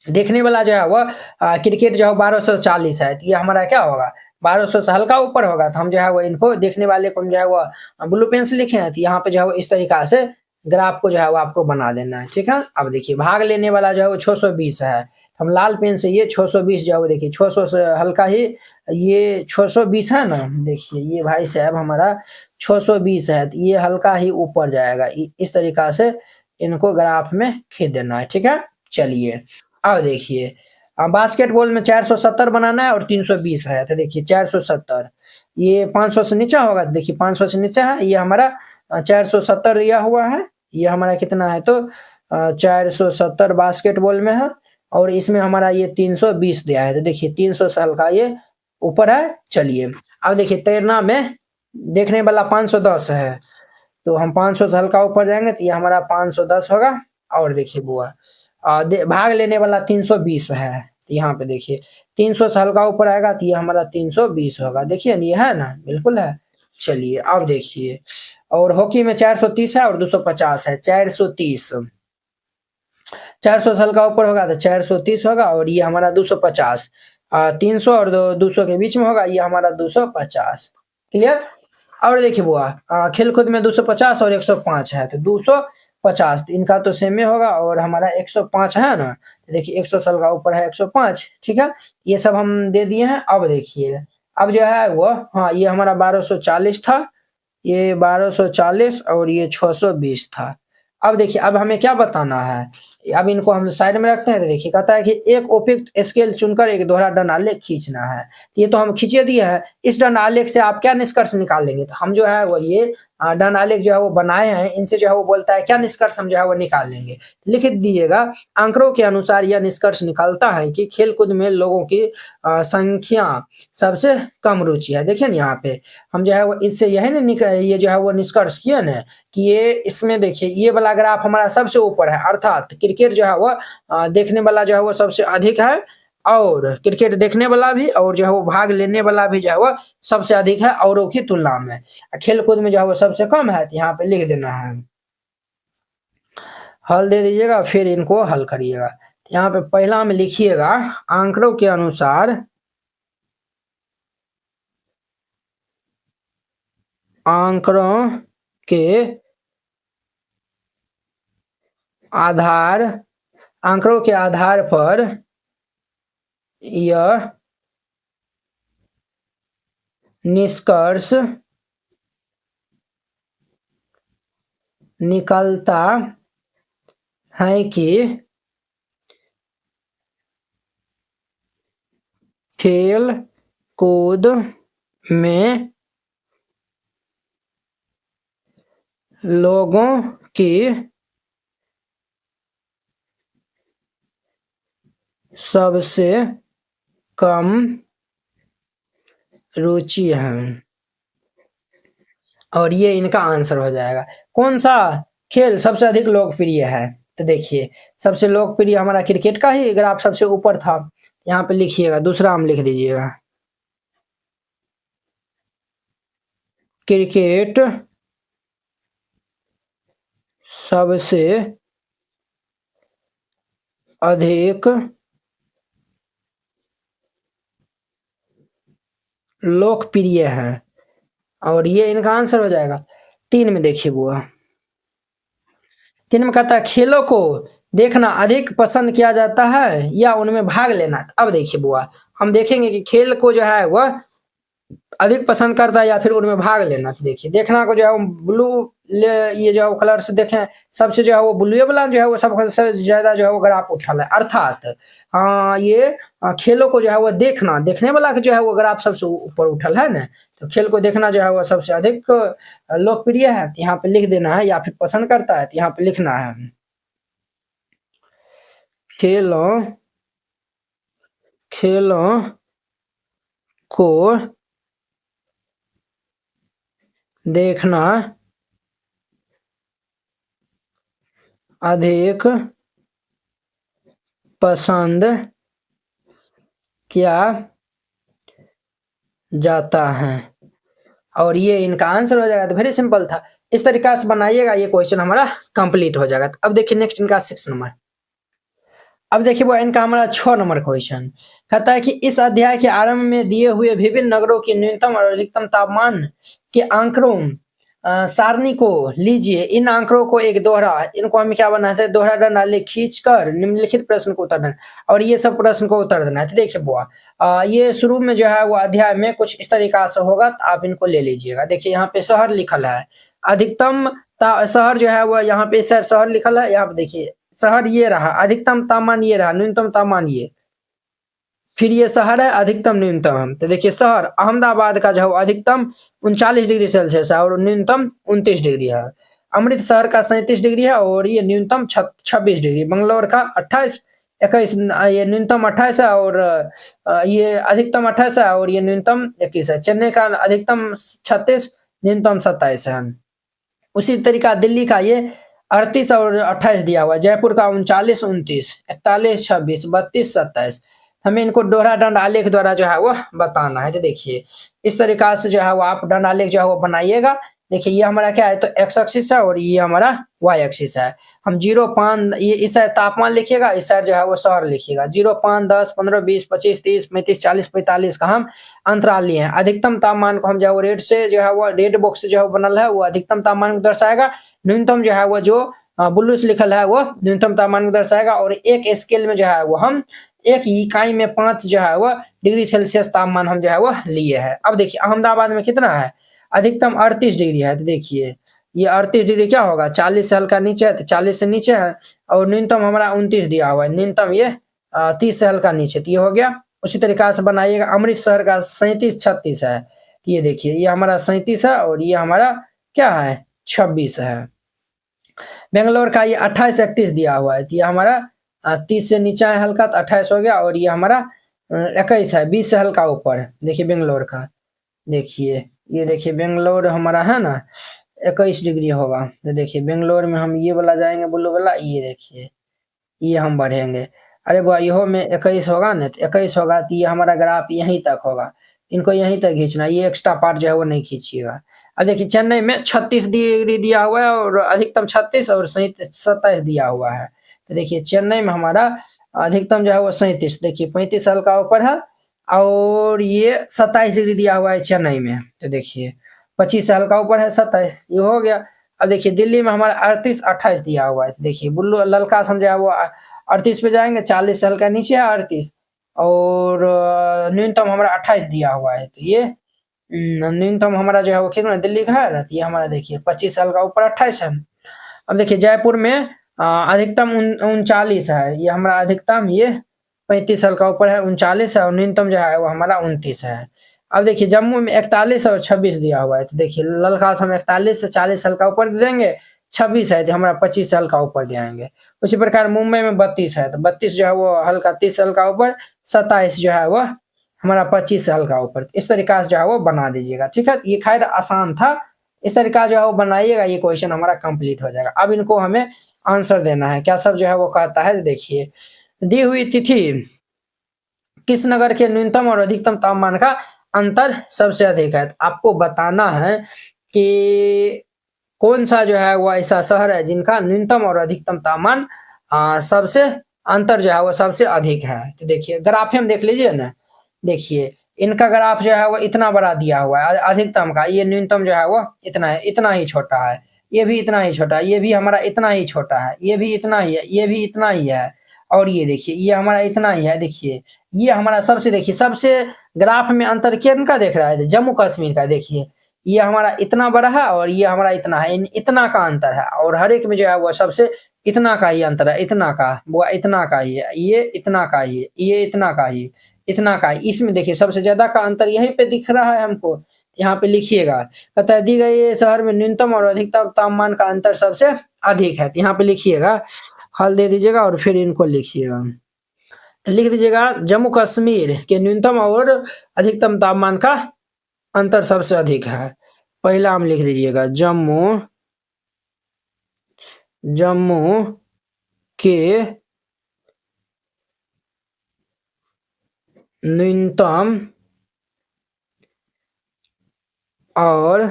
देखने वाला जो है वो क्रिकेट जो है 1240 है, तो ये हमारा क्या होगा, 1200 से हल्का ऊपर होगा। तो हम जो है वो इनको देखने वाले को हम जो है वो ब्लू पेन से लिखे हैं। तो यहाँ पे जो है वो इस तरीका से ग्राफ को जो है वो आपको बना देना है, ठीक है। अब देखिए भाग लेने वाला जो है वो 620 है, हम लाल पेन से ये 620 जो है वो देखिए 600 से हल्का ही ये 620 है ना, देखिए ये भाई साहब हमारा 620 है, तो ये हल्का ही ऊपर जाएगा। इस तरीका से इनको ग्राफ में खींच देना है, ठीक है। चलिए अब देखिए बास्केटबॉल में 470 बनाना है और 320 है, तो देखिए 470 ये 500 से नीचे होगा, तो देखिए 500 से नीचे है, ये हमारा 470 दिया हुआ है, ये हमारा कितना है तो 470 बास्केटबॉल में है, और इसमें हमारा ये 320 दिया है, तो देखिए 300 साल का ये ऊपर है। चलिए अब देखिए तैरना में देखने वाला 510 है, तो हम 500 से हल्का ऊपर जाएंगे तो ये हमारा 510 होगा। और देखिए बुआ भाग लेने वाला 320 है, तो यहाँ पे देखिए 300 से हल्का ऊपर आएगा तो ये हमारा 320 होगा, देखिए ये है ना, बिल्कुल है। चलिए अब देखिए और हॉकी में 430 है और 250 है, 430 400 साल का ऊपर होगा तो 430 होगा, और ये हमारा 250 300 और 200 के बीच में होगा, ये हमारा 250। क्लियर। और देखिए बुआ खेल कूद में 250 और 105 है, तो 250 इनका तो सेम ही होगा, और हमारा 105 है ना, तो देखिए 100 साल का ऊपर है 105, ठीक है। ये सब हम दे दिए हैं। अब देखिए अब जो है वो हाँ ये हमारा 1240 था, ये 1240 और ये 620 था। अब देखिए अब हमें क्या बताना है, अब इनको हम साइड में रखते हैं, तो देखिए कहता है कि एक उपयुक्त स्केल चुनकर एक दोहरा दंड आलेख खींचना है, तो ये तो हम खींचे दिए हैं। इस दंड आलेख से आप क्या निष्कर्ष निकाल लेंगे, तो हम जो है वो ये दंड आलेख जो है वो बनाए हैं, इनसे जो है वो बोलता है क्या निष्कर्ष हम जो है वो निकाल लेंगे। लिख दीजिएगा आंकड़ों के अनुसार यह निष्कर्ष निकलता है कि खेलकूद में लोगों की संख्या सबसे कम रुचि है। देखिए ना यहाँ पे हम जो है वो इससे यही ना ये जो है वो निष्कर्ष किया ना कि ये इसमें देखिए ये वाला ग्राफ हमारा सबसे ऊपर है, अर्थात क्रिकेट जो है वो देखने वाला जो है वो सबसे अधिक है, और क्रिकेट देखने वाला भी और जो है वो भाग लेने वाला भी जो है वो सबसे अधिक है औरों की तुलना में। खेल कूद में जो है वो सबसे कम है, तो यहाँ पे लिख देना है, हल दे दीजिएगा, फिर इनको हल करिएगा। तो यहाँ पे पहला में लिखिएगा आंकड़ों के अनुसार आंकड़ों के आधार पर यह निष्कर्ष निकलता है कि खेल कूद में लोगों की सबसे कम रुचि है, और ये इनका आंसर हो जाएगा। कौन सा खेल सबसे अधिक लोकप्रिय है, तो देखिए सबसे लोकप्रिय हमारा क्रिकेट का ही ग्राफ सबसे ऊपर था, यहाँ पे लिखिएगा, दूसरा हम लिख दीजिएगा क्रिकेट सबसे अधिक लोकप्रिय है, और ये इनका आंसर हो जाएगा। 3 में देखिए बुआ 3 में कहता है खेलों को देखना अधिक पसंद किया जाता है या उनमें भाग लेना। अब देखिए बुआ हम देखेंगे कि खेल को जो है वह अधिक पसंद करता है या फिर उनमें भाग लेना। तो देखिए देखना को जो है वो ब्लू ये जो है वो कलर से देखें, सबसे जो है वो ब्लू वाला जो है वो सबसे ज्यादा जो है वो ग्राफ उठा है, अर्थात ये खेलों को जो है वो देखने वाला जो है वो ग्राफ सबसे ऊपर उठल है ना, तो खेल को देखना जो है वो सबसे अधिक लोकप्रिय है, तो यहाँ पे लिख देना है, या फिर पसंद करता है तो यहाँ पे लिखना है खेलों को देखना अधिक पसंद किया जाता है, और ये इनका आंसर हो जाएगा। तो वेरी सिंपल था, इस तरीका से बनाइएगा, ये क्वेश्चन हमारा कंप्लीट हो जाएगा। अब देखिए नेक्स्ट इनका 6 नंबर। अब देखिए वो इनका हमारा 6 नंबर क्वेश्चन कहता है कि इस अध्याय के आरंभ में दिए हुए विभिन्न नगरों के न्यूनतम और अधिकतम तापमान के आंकड़ों सारणी को लीजिए, इन आंकड़ों को एक दोहरा, इनको हमें क्या बनाते हैं, दोहरा डंडा ले खींचकर निम्नलिखित प्रश्न को उत्तर देना, और ये सब प्रश्न को उत्तर देना है। तो देखिए बुआ, ये शुरू में जो है वो अध्याय में कुछ इस तरीका से होगा, तो आप इनको ले लीजिएगा। देखिए यहाँ पे शहर लिखल है, अधिकतम शहर जो है वो यहाँ पे शहर लिखल है, यहाँ पे देखिए शहर ये रहा, अधिकतम तापमान ये रहा, न्यूनतम तापमान ये, फिर ये शहर है अधिकतम न्यूनतम। तो देखिए शहर अहमदाबाद का जो है अधिकतम 39 डिग्री सेल्सियस है और न्यूनतम 29 डिग्री है। अमृतसर का 37 डिग्री है और ये न्यूनतम 26 डिग्री। बंगलौर का 28 21, ये न्यूनतम 28 है और ये अधिकतम 28 है और ये न्यूनतम 21 है। चेन्नई का अधिकतम 36, न्यूनतम 27 है। उसी तरीका दिल्ली का ये 38 और 28 दिया हुआ है। जयपुर का 39 29, 41 26, 32 27। हमें इनको दोहरा दंड आलेख द्वारा जो है वो बताना है। तो देखिए इस तरीका से जो है वो आप दंड आलेख जो है वो बनाइएगा। देखिए ये हमारा क्या है, तो एक्स एक्सिस है और ये हमारा वाई एक्सिस है। हम 0 5, ये इस साइड तापमान लिखिएगा, इस साइड जो है वो शहर लिखिएगा। 0 5 10 15 20 25 30 35 40 45 का हम अंतराल लिए हैं। अधिकतम तापमान को हम जो है वो रेड से जो है वो रेड बॉक्स जो है वो बनल है वो अधिकतम तापमान को दर्शाएगा। न्यूनतम जो है वो जो ब्लू से लिखल है वो न्यूनतम तापमान को दर्शाएगा। और एक स्केल में जो है वो हम एक इकाई में 5 जो है वो डिग्री सेल्सियस तापमान हम जो है वो लिए हैं। अब देखिए अहमदाबाद में कितना है, अधिकतम 38 डिग्री है। तो देखिए ये 38 डिग्री क्या होगा, 40 से हल्का नीचे है, तो 40 से नीचे है। और न्यूनतम हमारा 29 दिया हुआ है, न्यूनतम ये 30 से हल्का नीचे, तो ये हो गया। उसी तरीका से बनाइएगा। अमृतसर का 37 36 है, तो ये देखिए ये हमारा 37 है और ये हमारा क्या है 26 है। बेंगलोर का ये 28 31 दिया हुआ है, तो ये हमारा 30 से नीचे है हल्का, तो 28 हो गया। और ये हमारा 21 है, 20 से हल्का ऊपर। देखिए बेंगलोर का, देखिए ये देखिए बेंगलोर हमारा है ना 21 डिग्री होगा। तो देखिए बेंगलोर में हम ये वाला जाएंगे ब्लू वाला, ये देखिए ये हम बढ़ेंगे। अरे वाह, इहो में 21 होगा ना, तो 21 होगा तो ये हमारा ग्राफ यहीं तक होगा। इनको यहीं तक खींचना, ये एक्स्ट्रा पार्ट जो है वो नहीं खींचिएगा। अब देखिए चेन्नई में 36 डिग्री दिया हुआ है और अधिकतम 36 और 27 दिया हुआ है। तो देखिए चेन्नई में हमारा अधिकतम जो है वो 37, देखिए 35 हल्का ऊपर है और ये 27 डिग्री दिया हुआ है चेन्नई में। तो देखिए 25 से हल्का ऊपर है 27, ये हो गया। अब देखिए दिल्ली में हमारा 38 28 दिया हुआ है। तो देखिए ब्लू ललका समझा वो 38 पे जाएंगे, 40 से हल्का नीचे है 38 और न्यूनतम हमारा 28 दिया हुआ है। तो ये न्यूनतम हमारा जो है वो कितना दिल्ली का है, तो ये हमारा देखिए 25 साल का ऊपर 28 है। अब देखिए जयपुर में अधिकतम 39 है, ये हमारा अधिकतम ये 35 साल का ऊपर है 39 है और न्यूनतम जो है वो हमारा 29 है। अब देखिए जम्मू में 41 और 26 दिया हुआ है। तो देखिए ललका हम 41 से 40 साल का ऊपर दे देंगे, 26 है तो हमारा 25 साल का ऊपर देंगे। उसी प्रकार मुंबई में 32 है, तो 32 जो है वो हल्का 30 साल का ऊपर, 27 जो है वो हमारा 25 साल का ऊपर। इस तरीका से जो है वो बना दीजिएगा, ठीक है। ये खैर आसान था, इस तरीका जो है वो बनाइएगा, ये क्वेश्चन हमारा कंप्लीट हो जाएगा। अब इनको हमें आंसर देना है, क्या सब जो है वो कहता है। देखिए दी हुई तिथि किस नगर के न्यूनतम और अधिकतम तापमान का अंतर सबसे अधिक है। आपको बताना है कि कौन सा जो है वो ऐसा शहर है जिनका न्यूनतम और अधिकतम तापमान सबसे अंतर जो है वो सबसे अधिक है। तो देखिए ग्राफ में देख लीजिए ना, देखिए इनका ग्राफ जो है वो इतना बड़ा दिया हुआ है अधिकतम का, ये न्यूनतम जो है वो इतना है, इतना ही छोटा है, ये भी इतना ही छोटा है, ये भी हमारा इतना ही छोटा है, ये भी इतना ही है, ये भी इतना ही है और ये देखिए ये हमारा इतना ही है। देखिए ये हमारा सबसे, देखिए सबसे ग्राफ में अंतर किनका देख रहा है, जम्मू कश्मीर का। देखिए ये हमारा इतना बड़ा है और ये हमारा इतना है, इतना का अंतर है। और हर एक में जो है वो सबसे इतना का ही अंतर है, इतना का, वो इतना का ही है, ये इतना का ही है, ये इतना का ही, इतना का ही। इसमें देखिए सबसे ज्यादा का अंतर यहीं पे दिख रहा है हमको, यहाँ पे लिखिएगा। कहता है दी गई शहर में न्यूनतम और अधिकतम तापमान का अंतर सबसे अधिक है, तो यहाँ पे लिखिएगा, हल दे दीजिएगा और फिर इनको लिखिएगा। तो लिख दीजिएगा जम्मू कश्मीर के न्यूनतम और अधिकतम तापमान का अंतर सबसे अधिक है। पहला हम लिख दीजिएगा जम्मू के न्यूनतम और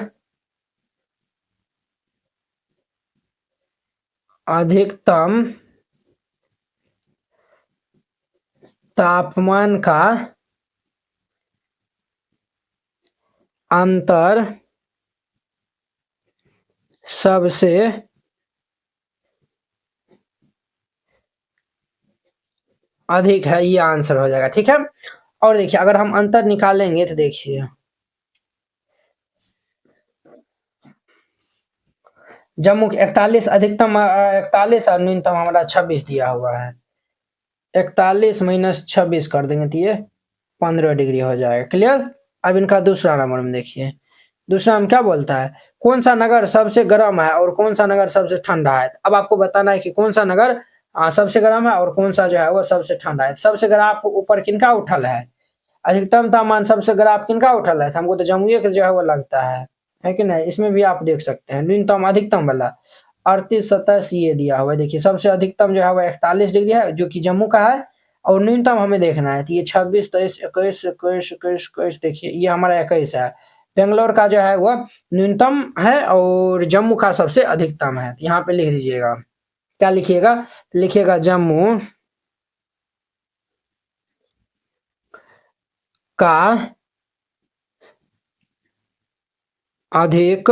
अधिकतम तापमान का अंतर सबसे अधिक है, ये आंसर हो जाएगा। ठीक है, और देखिए अगर हम अंतर निकालेंगे तो देखिए जम्मू 41 अधिकतम 41 और न्यूनतम हमारा 26 दिया हुआ है। 41 माइनस 26 कर देंगे तो ये 15 डिग्री हो जाएगा। क्लियर। अब इनका दूसरा नंबर में देखिए, दूसरा में क्या बोलता है, कौन सा नगर सबसे गर्म है और कौन सा नगर सबसे ठंडा है। अब आपको बताना है कि कौन सा नगर सबसे गर्म है और कौन सा जो है वो सबसे ठंडा है। सबसे ग्राफ ऊपर किनका उठल है, अधिकतम तापमान सबसे ग्राफ किनका उठल है, हमको तो जमुई का जो है वो लगता है कि नहीं। इसमें भी आप देख सकते हैं न्यूनतम अधिकतम वाला 38 27 ये दिया हुआ है। देखिए सबसे अधिकतम जो है वो 41 डिग्री है जो कि जम्मू का है, और न्यूनतम हमें देखना है तो ये 26 23 21 21 21 21 देखिए ये हमारा 21 है। बेंगलोर का जो है वो न्यूनतम है और जम्मू का सबसे अधिकतम है। यहाँ पे लिख लीजिएगा, क्या लिखिएगा, लिखिएगा जम्मू का अधिक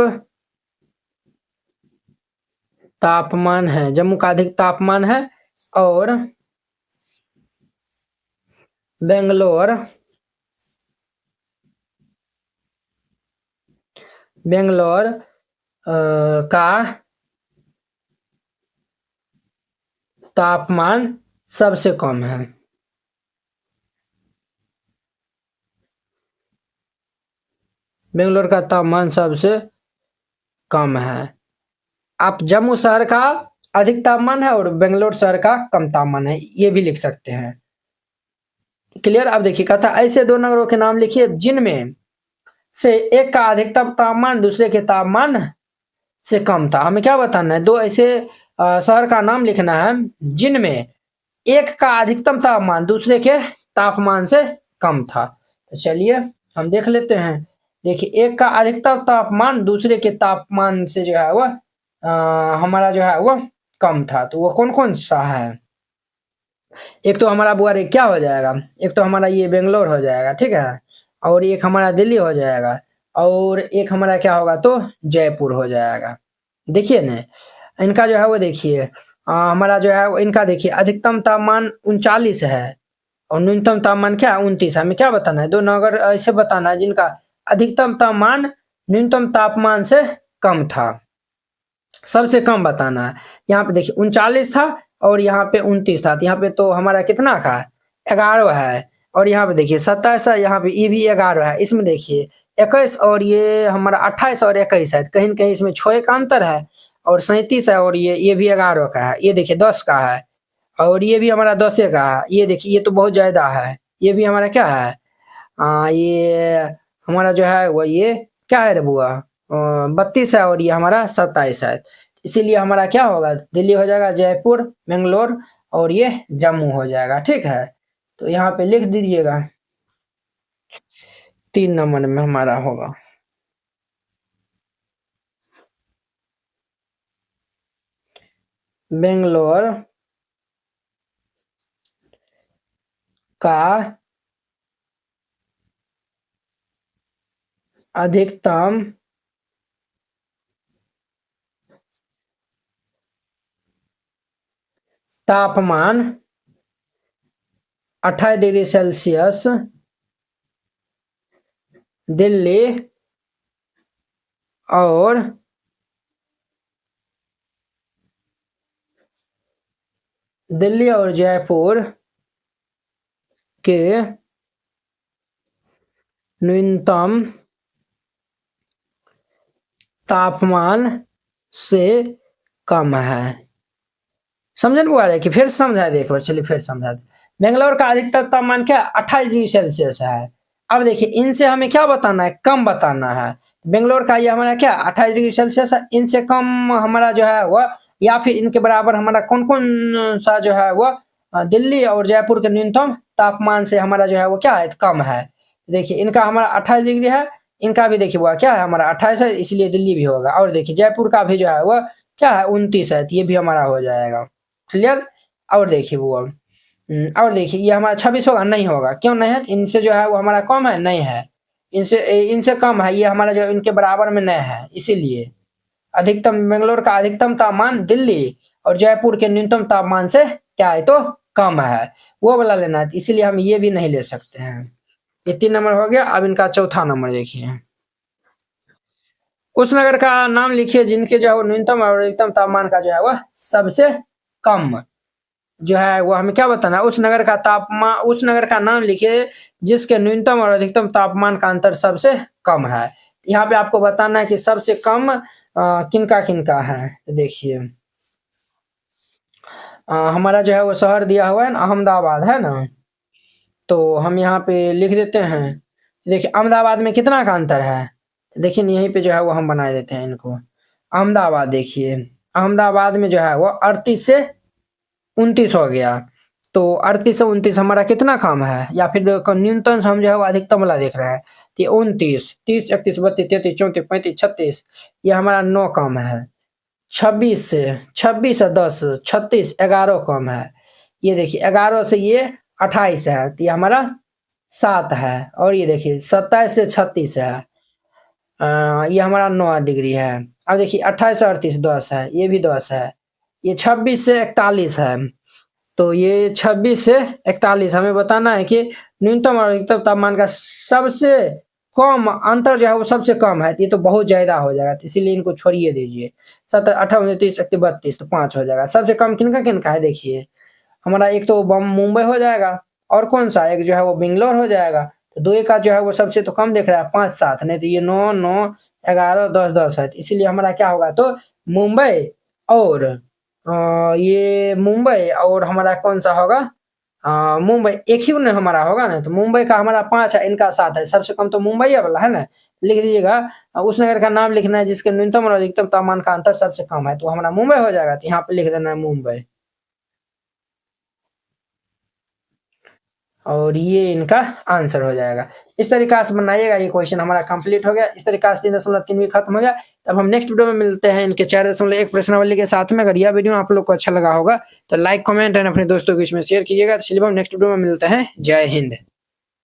तापमान है, जम्मू का अधिक तापमान है, और बेंगलोर बेंगलोर का तापमान सबसे कम है। बेंगलोर का तापमान सबसे कम है। आप जम्मू शहर का अधिक तापमान है और बेंगलोर शहर का कम तापमान है, ये भी लिख सकते हैं। क्लियर। अब देखिए कहता है ऐसे दो नगरों के नाम लिखिए जिनमें से एक का अधिकतम तापमान दूसरे के तापमान से कम था। हमें क्या बताना है, दो ऐसे शहर का नाम लिखना है जिनमें एक का अधिकतम तापमान दूसरे के तापमान से कम था। तो चलिए हम देख लेते हैं। देखिए एक का अधिकतम तापमान दूसरे के तापमान से जो है वह हमारा जो है वह कम था, तो वो कौन कौन सा है। एक तो हमारा बुआ रे क्या हो जाएगा, एक तो हमारा ये बेंगलोर हो जाएगा, ठीक है, और एक हमारा दिल्ली हो जाएगा, और एक हमारा क्या होगा तो जयपुर हो जाएगा। देखिए ना इनका जो है वो देखिए हमारा जो है इनका देखिए अधिकतम तापमान 39 है और न्यूनतम तापमान क्या है 29। हमें क्या बताना है, दो नगर ऐसे बताना है जिनका अधिकतम तापमान न्यूनतम तापमान से कम था, सबसे कम बताना है। यहाँ पे देखिए 39 था और यहाँ पे 29 था, तो यहाँ पे तो हमारा कितना का 11 है, और यहाँ पे देखिए 27 है, यहाँ पे ये भी 11 है। इसमें देखिए 21 और ये हमारा 28 और 21 है, कहीं न कहीं इसमें 6 का अंतर है, और 37 है, और ये भी 11 का है। ये देखिए 10 का है, और ये भी हमारा 10 का है। ये देखिए ये तो बहुत ज्यादा है। ये भी हमारा क्या है ये हमारा जो है वो ये क्या है रे बुआ 32 है, और ये हमारा 27 है। इसीलिए हमारा क्या होगा, दिल्ली हो जाएगा, जयपुर, बेंगलोर, और ये जम्मू हो जाएगा। ठीक है, तो यहाँ पे लिख दीजिएगा 3 नंबर में हमारा होगा बेंगलोर का अधिकतम तापमान 28 डिग्री सेल्सियस, दिल्ली और जयपुर के न्यूनतम तापमान से कम है। समझन बुआ रहे कि फिर समझा दे एक बार, चलिए फिर समझा दे। बेंगलोर का अधिकतम तापमान क्या 28 डिग्री सेल्सियस है। अब देखिए इनसे हमें क्या बताना है, कम बताना है। बेंगलोर का ये हमारा क्या 28 डिग्री सेल्सियस है, इनसे कम हमारा जो है वह या फिर इनके बराबर हमारा कौन कौन सा जो है वह दिल्ली और जयपुर के न्यूनतम तापमान से हमारा जो है वो क्या है कम है। देखिए इनका हमारा 28 डिग्री है, इनका भी देखिए वह क्या है हमारा 28 है, इसलिए दिल्ली भी होगा। और देखिए जयपुर का भी जो है वह क्या है 29 है, तो ये भी हमारा हो जाएगा। क्लियर। और देखिए वो और देखिए ये हमारा 26 होगा, नहीं होगा, क्यों नहीं है, इनसे जो है वो हमारा कम है, नहीं है, इनसे इनसे कम है, ये हमारा जो इनके बराबर में नहीं है, इसीलिए अधिकतम बेंगलोर का अधिकतम तापमान दिल्ली और जयपुर के न्यूनतम तापमान से क्या है तो कम है, वो वाला लेना है, इसीलिए हम ये भी नहीं ले सकते हैं। ये 3 नंबर हो गया। अब इनका चौथा नंबर देखिए, उस नगर का नाम लिखिए जिनके जो है वो न्यूनतम और अधिकतम तापमान का जो है वह सबसे कम जो है वो हमें क्या बताना है, उस नगर का तापमान, उस नगर का नाम लिखिए जिसके न्यूनतम और अधिकतम तापमान का अंतर सबसे कम है। यहाँ पे आपको बताना है कि सबसे कम किनका किनका है। तो देखिए हमारा जो है वो शहर दिया हुआ है ना, अहमदाबाद है ना, तो हम यहाँ पे लिख देते हैं। देखिए अहमदाबाद में कितना का अंतर है, देखिए यहीं पे जो है वो हम बना देते हैं इनको। अहमदाबाद देखिए, अहमदाबाद में जो है वो 38 से 29 हो गया, तो 38 से 29 हमारा कितना कम है, या फिर न्यूनतम हम जो है वो अधिकतम वाला देख रहे हैं, तो 29, 30, 31, 32, 33, 34, 35, 36, ये हमारा 9 कम है। 26 से 10, 36, 11 कम है। ये देखिए 11 से ये 28 है, तो ये हमारा 7 है। और ये देखिए 27 से 36 है, ये हमारा 9 डिग्री है। अब देखिए 28 से 38 10 है, ये भी 10 है। ये 26 से 41 है, तो ये 26 से 41 हमें बताना है कि न्यूनतम और अधिकतम तापमान का सबसे कम अंतर जो है वो सबसे कम है, तो ये तो बहुत ज्यादा हो जाएगा, तो इसीलिए इनको छोड़िए दीजिए। 17, 18, 29, 31, 32, तो 5 हो जाएगा। सबसे कम किनका किनका है देखिए, हमारा एक तो मुंबई हो जाएगा, और कौन सा एक जो है वो बेंगलोर हो जाएगा। तो 2 का जो है वो सबसे तो कम दिख रहा है, 5, 7, नहीं तो ये 9, 9, 11, 10, 10 है, तो इसीलिए हमारा क्या होगा तो मुंबई और ये मुंबई और हमारा कौन सा होगा, मुंबई एक ही ने हमारा होगा ना, तो मुंबई का हमारा 5 है, इनका 7 है, सबसे कम तो मुंबई वाला है ना। लिख दीजिएगा उस नगर का नाम लिखना है जिसके न्यूनतम और अधिकतम तापमान का अंतर सबसे कम है, तो हमारा मुंबई हो जाएगा, तो यहाँ पे लिख देना है मुंबई। और ये इनका आंसर हो जाएगा। इस तरीका से बनाइएगा, ये क्वेश्चन हमारा कंप्लीट हो गया। इस तरीका से 3.3 भी खत्म हो गया। तब हम नेक्स्ट वीडियो में मिलते हैं इनके 4.1 प्रश्नावली के साथ में। अगर यह वीडियो आप लोग को अच्छा लगा होगा तो लाइक, कमेंट एंड अपने दोस्तों के बीच में शेयर कीजिएगा। तो चलिए हम नेक्स्ट वीडियो में मिलते हैं। जय हिंद।